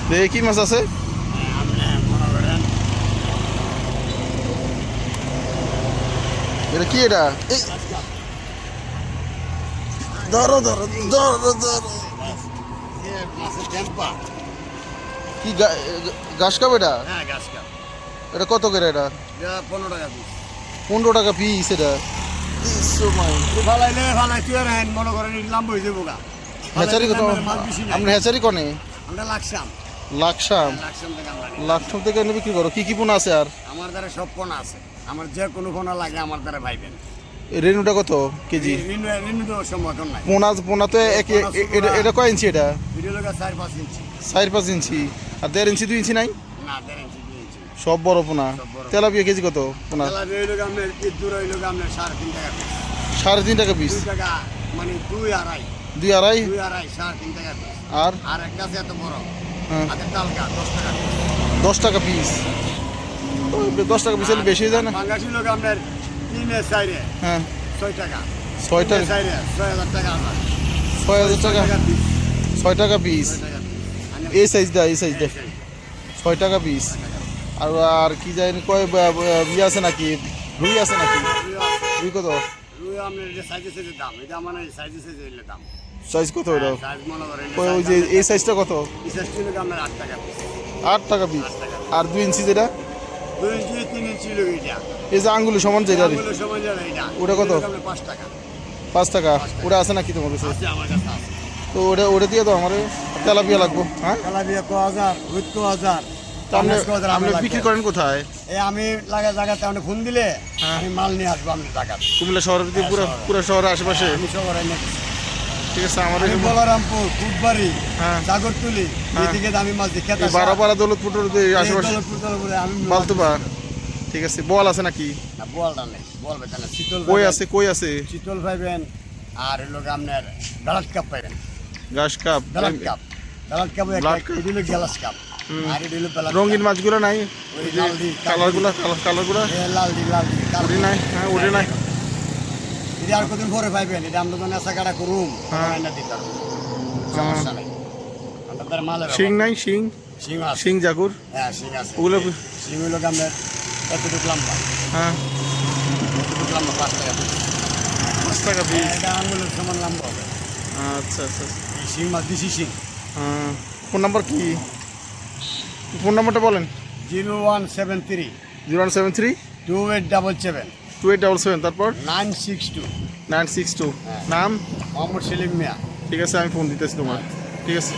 দেখি কি মাছ আছে। এটা কি এটা? এই ধরো ধরো ধরো ধরো। কি ঘাস কাপ এটা? এটা কত করে এটা? 15 টাকা পিস। 15 টাকা পিস এটা। মনে করেন লাম্ব হয়ে যাবো গা। হ্যাচারি কত? আমরা হ্যাচারি কনে আমরা লাকসাম লাকসাম থেকে আমরা নিই। লাকসাম থেকে এনে বিক্রি করো। কি কি পোনা আছে আর? আমার দ্বারা সব পোনা আছে, আমার যে কোনো পোনা লাগে আমার দ্বারা ভাইবেন। রেনুটা কত কেজি? ঋণ তো সম্ভব নাই। পোনা তো এটা কয় ইঞ্চি? এটা ভিডিও লোক 4-5 ইঞ্চি। 4-5 ইঞ্চি। আর 1.5 ইঞ্চি 2 ইঞ্চি নাই? না 1.5 ইঞ্চি 2 ইঞ্চি সব বড় পোনা। সব বড়। তেলাপিয়া কেজি কত পোনা? তেলাপিয়া হইলো আপনার দূর হইলো আপনার 3.5 টাকা পিস। 3.5 টাকা পিস। 2 টাকা মানে 2.5 2.5 3.5 টাকা পিস। আর আর একটা আছে এত বড় হ্যাঁ আগে তালকা 10 টাকা পিস। 10 টাকা পিস। 10 টাকা পিস হলে বেশি যায় না? বাংলাদেশি লোক আপনার 3 4 হ্যাঁ 6 টাকা 6 টাকা 6,000 টাকা আমার 6,000 টাকা 6 টাকা পিস। 6 টাকা পিস। এই সাইজটা 6 টাকা পিস। আর আর কি জানি কয় ইয়ে আছে নাকি? রুই আছে নাকি? রুই কত? রুই আপনার যে সাইজে সাইজে দাম, এটা মানে সাইজে সাইজে এলে দাম। সাইজ কত এটা? সাইজ মনে করেন ওই যে এই সাইজটা কত? বিশেষ করে আপনার 8 টাকা পিস। 8 টাকা পিস। আর 2 ইঞ্চি যেটা? 2 ইঞ্চি 3 ইঞ্চি লোক এটা। এই যে আঙ্গুলি সমান যেটা এগুলো সময় যাবে এটা। ওটা কত? 5 টাকা। 5 টাকা। ওটা আছে নাকি তোমার কাছে? আছে আমার কাছে আছে। তো ওটা দিয়ে দাও আমার। তেলাপিয়া লাগবো। হ্যাঁ তেলাপিয়া 1000, রুই 1000। তো আপনি বিক্রি করেন কোথায়? এই আমি জায়গাতে আপনি ফোন দিলে আমি মাল নিয়ে আসবো আপনি টাকা। কুমিল্লা শহরের দিকে পুরো শহরের আশেপাশে? আমি শহরে এনে ঠিক আছে আমাদের আমি বলরামপুর, ফুটবাড়ি, হ্যাঁ জাগরতুলি এদিকে আমি মাছ দেখে বারাপাড়া দৌলতপুর আশেপাশে আমি বালতুবা। ঠিক আছে বল আছে নাকি? না বলটা নেই, বল বেটা না, শীতল কই আছে? শীতল পাইবেন আর হলো আপনার ডালাট কাপ পাইবেন। ঘাস কাপ ডালাট কাপ এটা হলো গ্লাস কাপ। আর এটা হলো ডালাট রঙিন মাছগুলো নাই? ওই লাল দি কালারগুলো লাল দি ওটি নাই? হ্যাঁ ওটি নাই। এটা আর কতদিন পরে পাইবেন, এটা আমরা তো নেশা কাটা করুম না দিতে সমস্যা নাই। আমাদের মালের শিং নাই? শিং আছে। শিং জাগুর হ্যাঁ শিং আছে। ওগুলো শিং হলো আপনার এতটুকু লম্বা, হ্যাঁ এতটুকু লম্বা 5 টাকা পিস। 5 টাকা পিস। এটা আঙুলের সমান লম্বা হবে। আচ্ছা আচ্ছা এই শিং মাছ দিছি শিং। ফোন নাম্বার কি? ফোন নাম্বারটা বলেন। 0173 0173 2877 2877 তারপর 962 962। নাম? মোহাম্মদ সেলিম মিয়া। ঠিক আছে আমি ফোন দিতেছি তোমার। ঠিক আছে।